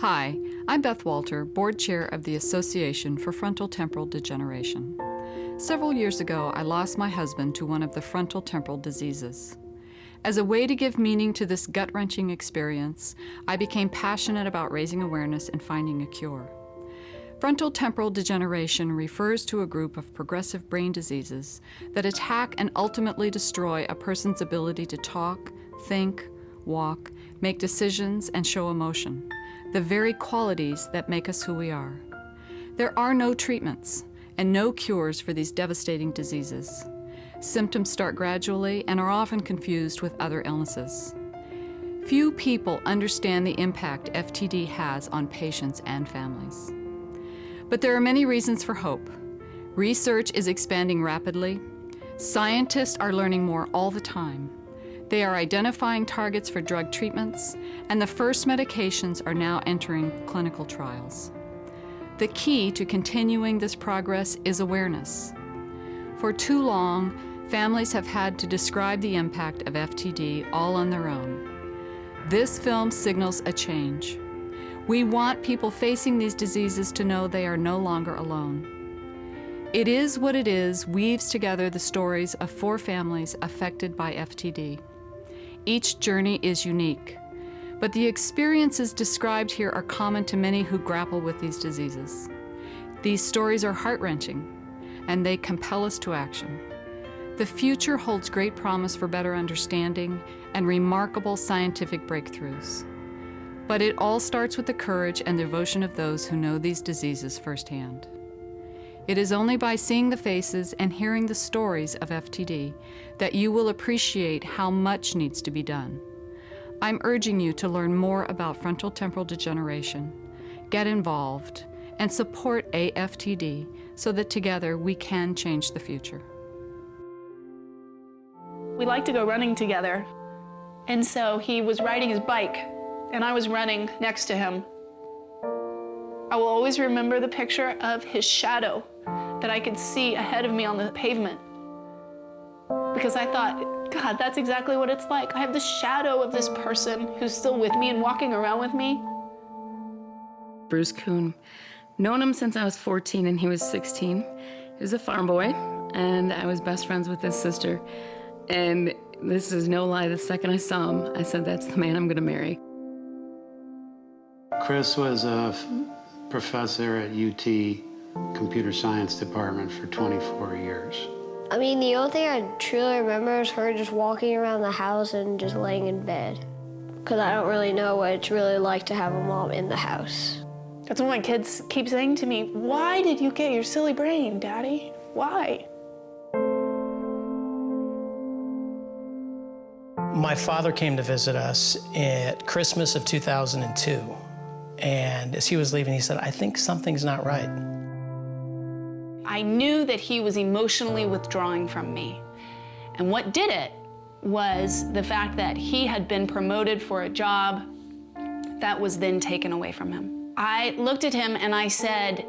Hi, I'm Beth Walter, Board Chair of the Association for Frontotemporal Degeneration. Several years ago, I lost my husband to one of the frontotemporal diseases. As a way to give meaning to this gut-wrenching experience, I became passionate about raising awareness and finding a cure. Frontotemporal degeneration refers to a group of progressive brain diseases that attack and ultimately destroy a person's ability to talk, think, walk, make decisions, and show emotion, the very qualities that make us who we are. There are no treatments and no cures for these devastating diseases. Symptoms start gradually and are often confused with other illnesses. Few people understand the impact FTD has on patients and families. But there are many reasons for hope. Research is expanding rapidly. Scientists are learning more all the time. They are identifying targets for drug treatments, and the first medications are now entering clinical trials. The key to continuing this progress is awareness. For too long, families have had to describe the impact of FTD all on their own. This film signals a change. We want people facing these diseases to know they are no longer alone. It Is What It Is weaves together the stories of 4 families affected by FTD. Each journey is unique, but the experiences described here are common to many who grapple with these diseases. These stories are heart-wrenching, and they compel us to action. The future holds great promise for better understanding and remarkable scientific breakthroughs. But it all starts with the courage and devotion of those who know these diseases firsthand. It is only by seeing the faces and hearing the stories of FTD that you will appreciate how much needs to be done. I'm urging you to learn more about frontotemporal degeneration, get involved, and support AFTD so that together we can change the future. We like to go running together, and so he was riding his bike, and I was running next to him. I will always remember the picture of his shadow that I could see ahead of me on the pavement, because I thought, God, that's exactly what it's like. I have the shadow of this person who's still with me and walking around with me. Bruce Kuhn. Known him since I was 14 and he was 16. He was a farm boy, and I was best friends with his sister. And this is no lie, the second I saw him, I said, that's the man I'm gonna marry. Chris was a professor at UT Computer Science Department for 24 years. I mean, the only thing I truly remember is her just walking around the house and just laying in bed. Because I don't really know what it's really like to have a mom in the house. That's what my kids keep saying to me. Why did you get your silly brain, Daddy? Why? My father came to visit us at Christmas of 2002. And as he was leaving, he said, I think something's not right. I knew that he was emotionally withdrawing from me. And what did it was the fact that he had been promoted for a job that was then taken away from him. I looked at him and I said,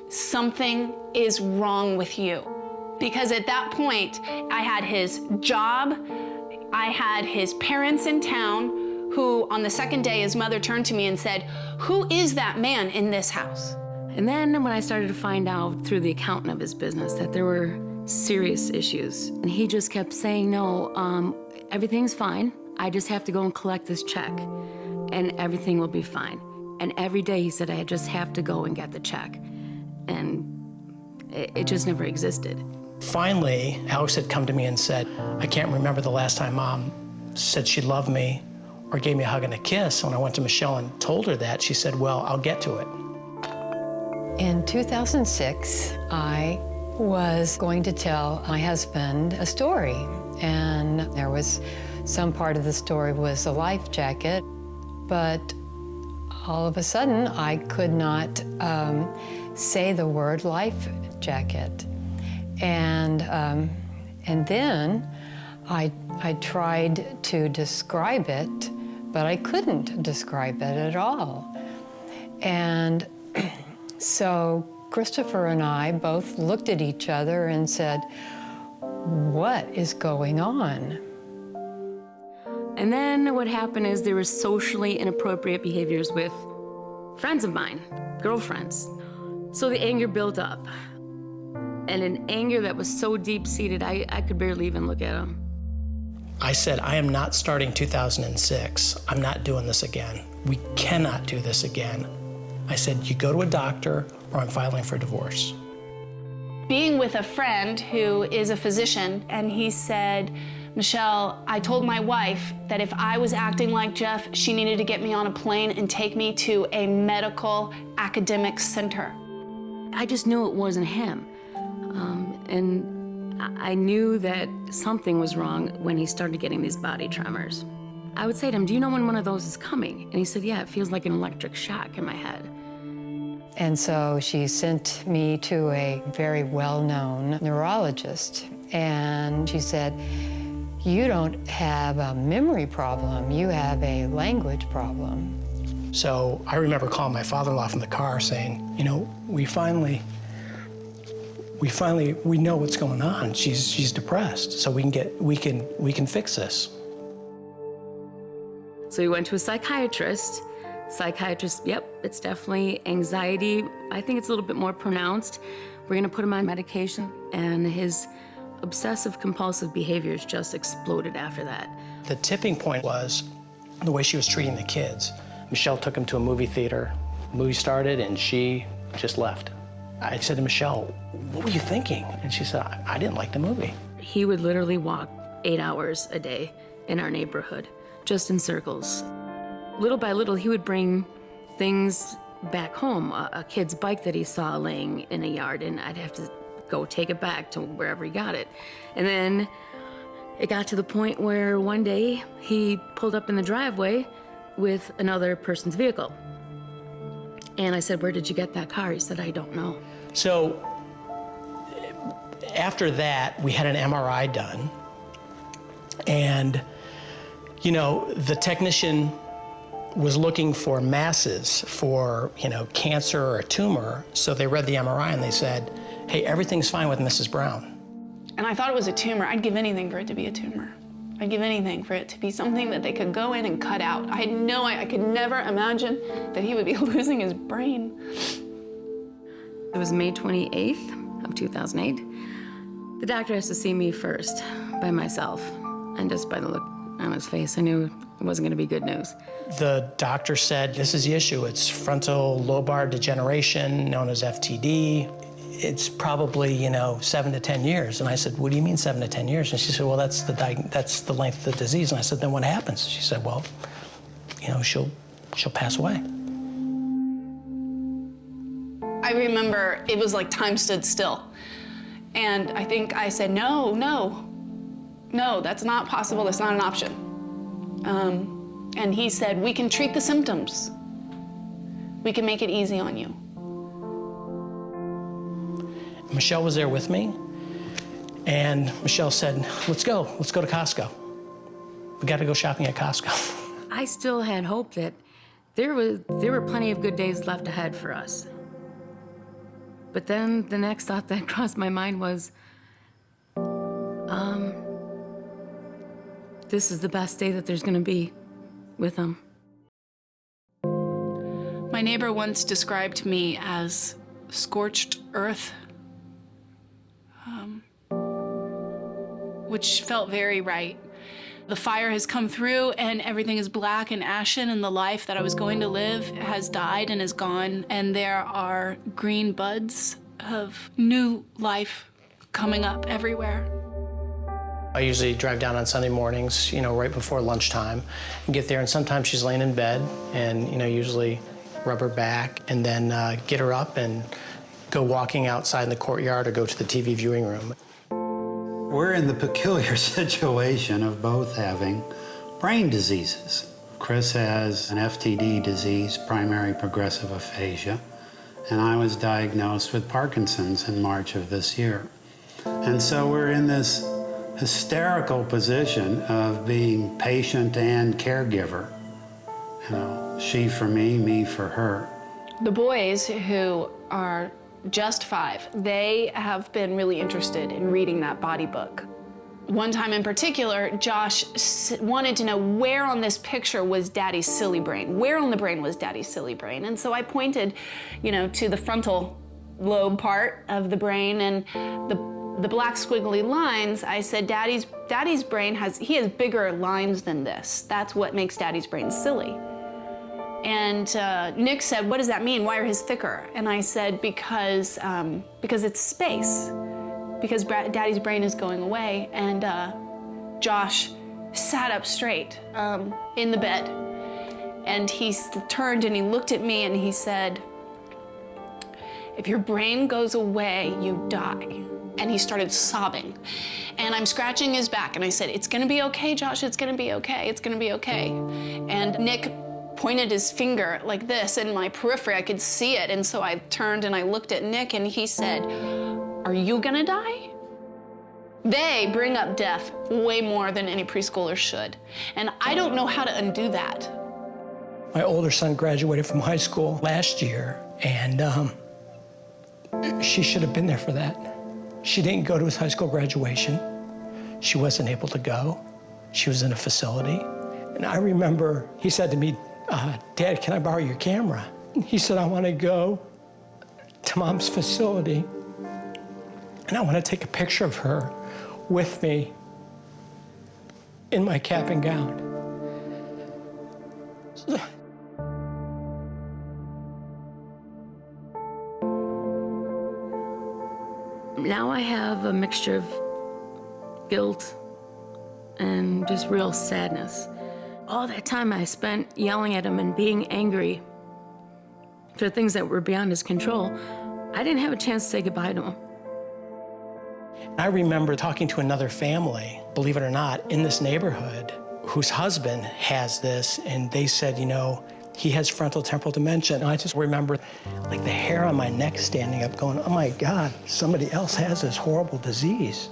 something is wrong with you. Because at that point, I had his job, I had his parents in town, who on the second day, his mother turned to me and said, who is that man in this house? And then when I started to find out through the accountant of his business that there were serious issues, and he just kept saying, no, everything's fine. I just have to go and collect this check, and everything will be fine. And every day he said, I just have to go and get the check. And it just never existed. Finally, Alex had come to me and said, I can't remember the last time Mom said she loved me or gave me a hug and a kiss. When I went to Michelle and told her that, she said, well, I'll get to it. In 2006, I was going to tell my husband a story, and there was some part of the story was a life jacket, but all of a sudden I could not say the word life jacket. And then I tried to describe it, but I couldn't describe it at all. And so Christopher and I both looked at each other and said, what is going on? And then what happened is there was socially inappropriate behaviors with friends of mine, girlfriends. So the anger built up. And an anger that was so deep-seated, I could barely even look at him. I said, I am not starting 2006. I'm not doing this again. We cannot do this again. I said, you go to a doctor or I'm filing for divorce. Being with a friend who is a physician, and he said, Michelle, I told my wife that if I was acting like Jeff, she needed to get me on a plane and take me to a medical academic center. I just knew it wasn't him. And I knew that something was wrong when he started getting these body tremors. I would say to him, do you know when one of those is coming? And he said, yeah, it feels like an electric shock in my head. And so she sent me to a very well-known neurologist. And she said, you don't have a memory problem, you have a language problem. So I remember calling my father-in-law from the car saying, you know, we know what's going on. She's depressed, so we can fix this. So we went to a psychiatrist. Psychiatrist, yep, it's definitely anxiety. I think it's a little bit more pronounced. We're gonna put him on medication, and his obsessive compulsive behaviors just exploded after that. The tipping point was the way she was treating the kids. Michelle took him to a movie theater. The movie started, and she just left. I said to Michelle, what were you thinking? And she said, I didn't like the movie. He would literally walk 8 hours a day in our neighborhood, just in circles. Little by little, he would bring things back home, a kid's bike that he saw laying in a yard, and I'd have to go take it back to wherever he got it. And then it got to the point where one day he pulled up in the driveway with another person's vehicle. And I said, where did you get that car? He said, I don't know. So after that, we had an MRI done. And, you know, the technician was looking for masses for, you know, cancer or a tumor. So they read the MRI and they said, hey, everything's fine with Mrs. Brown. And I thought it was a tumor. I'd give anything for it to be a tumor. I'd give anything for it to be something that they could go in and cut out. I could never imagine that he would be losing his brain. It was May 28th of 2008. The doctor has to see me first by myself. And just by the look on his face, I knew it wasn't gonna be good news. The doctor said, this is the issue. It's frontal lobar degeneration, known as FTD. It's probably, you know, 7 to 10 years. And I said, what do you mean 7 to 10 years? And she said, well, that's the length of the disease. And I said, then what happens? She said, well, you know, she'll pass away. I remember it was like time stood still. And I think I said, no, that's not possible. That's not an option. And he said, we can treat the symptoms. We can make it easy on you. Michelle was there with me, and Michelle said, let's go to Costco. We got to go shopping at Costco. I still had hope that there were plenty of good days left ahead for us. But then the next thought that crossed my mind was, this is the best day that there's gonna be with him. My neighbor once described me as scorched earth, which felt very right. The fire has come through and everything is black and ashen, and the life that I was going to live has died and is gone, and there are green buds of new life coming up everywhere. I usually drive down on Sunday mornings, you know, right before lunchtime, and get there, and sometimes she's laying in bed, and, you know, usually rub her back, and then get her up and go walking outside in the courtyard or go to the TV viewing room. We're in the peculiar situation of both having brain diseases. Chris has an FTD disease, primary progressive aphasia, and I was diagnosed with Parkinson's in March of this year. And so we're in this hysterical position of being patient and caregiver. You know, she for me for her. The boys, who are just 5, they have been really interested in reading that body book. One time in particular, Josh wanted to know where on this picture was Daddy's silly brain. Where on the brain was Daddy's silly brain? And so I pointed, to the frontal lobe part of the brain, and the black squiggly lines. I said, Daddy's brain has bigger lines than this. That's what makes Daddy's brain silly. And Nick said, what does that mean? Why are his thicker? And I said, because it's space. Because Daddy's brain is going away. And Josh sat up straight in the bed. And he turned and he looked at me and he said, if your brain goes away, you die. And he started sobbing. And I'm scratching his back and I said, it's gonna be okay, Josh, it's gonna be okay, it's gonna be okay. And Nick pointed his finger like this in my periphery, I could see it. And so I turned and I looked at Nick and he said, are you gonna die? They bring up death way more than any preschooler should. And I don't know how to undo that. My older son graduated from high school last year, and she should have been there for that. She didn't go to his high school graduation. She wasn't able to go. She was in a facility. And I remember he said to me, Dad, can I borrow your camera? He said, I want to go to Mom's facility and I want to take a picture of her with me in my cap and gown. Now I have a mixture of guilt and just real sadness. All that time I spent yelling at him and being angry for things that were beyond his control, I didn't have a chance to say goodbye to him. I remember talking to another family, believe it or not, in this neighborhood, whose husband has this, and they said, he has frontotemporal dementia. And I just remember like the hair on my neck standing up going, oh my God, somebody else has this horrible disease.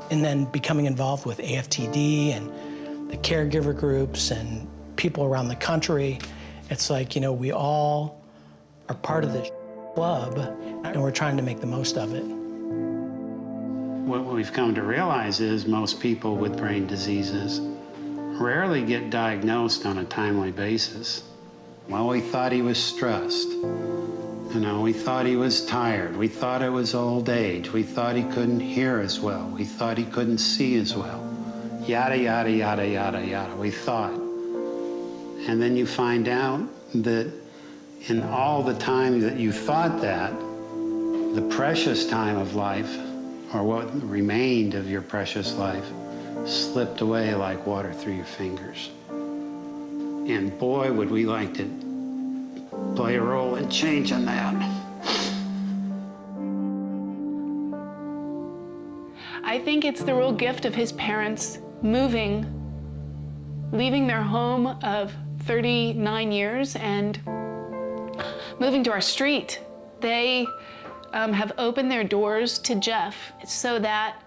And then becoming involved with AFTD and the caregiver groups and people around the country. It's like, we all are part of this club and we're trying to make the most of it. What we've come to realize is most people with brain diseases rarely get diagnosed on a timely basis. Well, we thought he was stressed. We thought he was tired. We thought it was old age. We thought he couldn't hear as well. We thought he couldn't see as well. Yada, yada, yada, yada, yada, we thought. And then you find out that in all the time that you thought that, the precious time of life, or what remained of your precious life, slipped away like water through your fingers. And boy, would we like to play a role in changing that. I think it's the real gift of his parents moving, leaving their home of 39 years and moving to our street. They have opened their doors to Jeff so that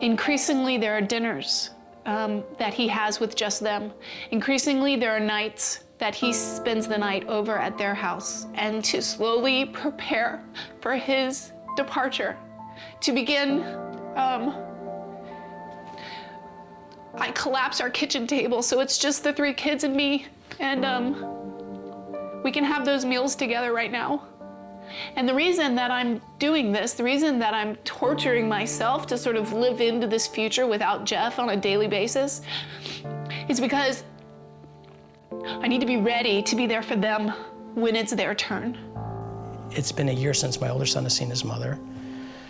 increasingly there are dinners that he has with just them. Increasingly there are nights that he spends the night over at their house, and to slowly prepare for his departure. To begin, I collapse our kitchen table so it's just the 3 kids and me, and we can have those meals together right now. And the reason that I'm doing this, the reason that I'm torturing myself to sort of live into this future without Jeff on a daily basis is because I need to be ready to be there for them when it's their turn. It's been a year since my older son has seen his mother,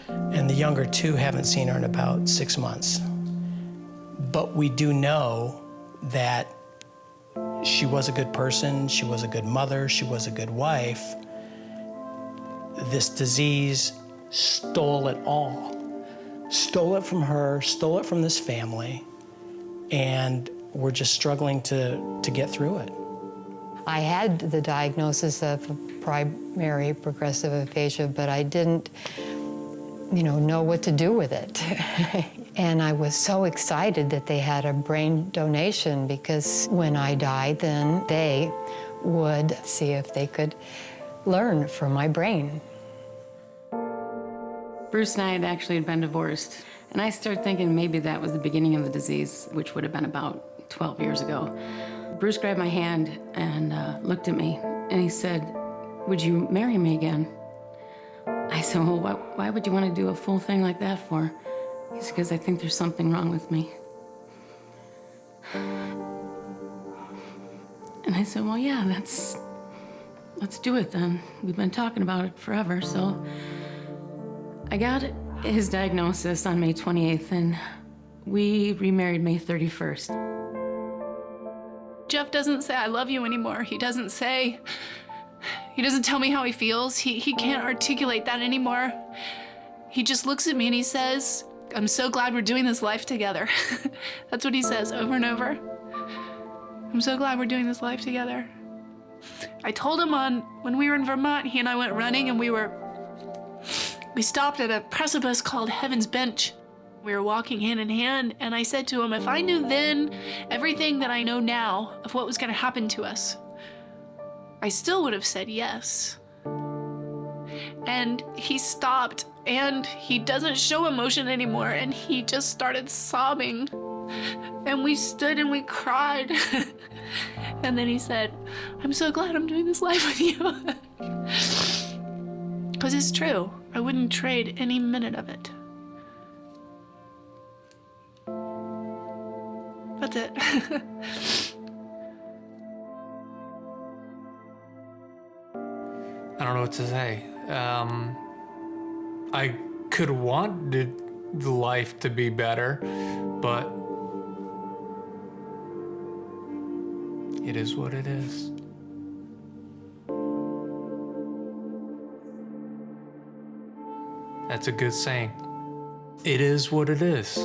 and the younger 2 haven't seen her in about 6 months. But we do know that she was a good person, she was a good mother, she was a good wife. This disease stole it all. Stole it from her, stole it from this family, and we're just struggling to get through it. I had the diagnosis of primary progressive aphasia, but I didn't, know what to do with it. And I was so excited that they had a brain donation, because when I died, then they would see if they could learn from my brain. Bruce and I had actually been divorced, And I started thinking maybe that was the beginning of the disease, which would have been about 12 years ago. Bruce grabbed my hand and looked at me, and he said, "Would you marry me again?" I said, "Well, why would you want to do a full thing like that for?" He said, "Because I think there's something wrong with me." And I said, "Well, yeah, let's do it then. We've been talking about it forever." So I got his diagnosis on May 28th, and we remarried May 31st. Jeff doesn't say I love you anymore. He doesn't tell me how he feels. He can't articulate that anymore. He just looks at me and he says, "I'm so glad we're doing this life together." That's what he says over and over. "I'm so glad we're doing this life together." I told him when we were in Vermont, he and I went running, and we stopped at a precipice called Heaven's Bench. We were walking hand in hand, and I said to him, if I knew then everything that I know now of what was going to happen to us, I still would have said yes. And he stopped, and he doesn't show emotion anymore, and he just started sobbing. And we stood and we cried. And then he said, "I'm so glad I'm doing this life with you." Because it's true. I wouldn't trade any minute of it. That's it. I don't know what to say. I could want the life to be better, but it is what it is. That's a good saying. It is what it is.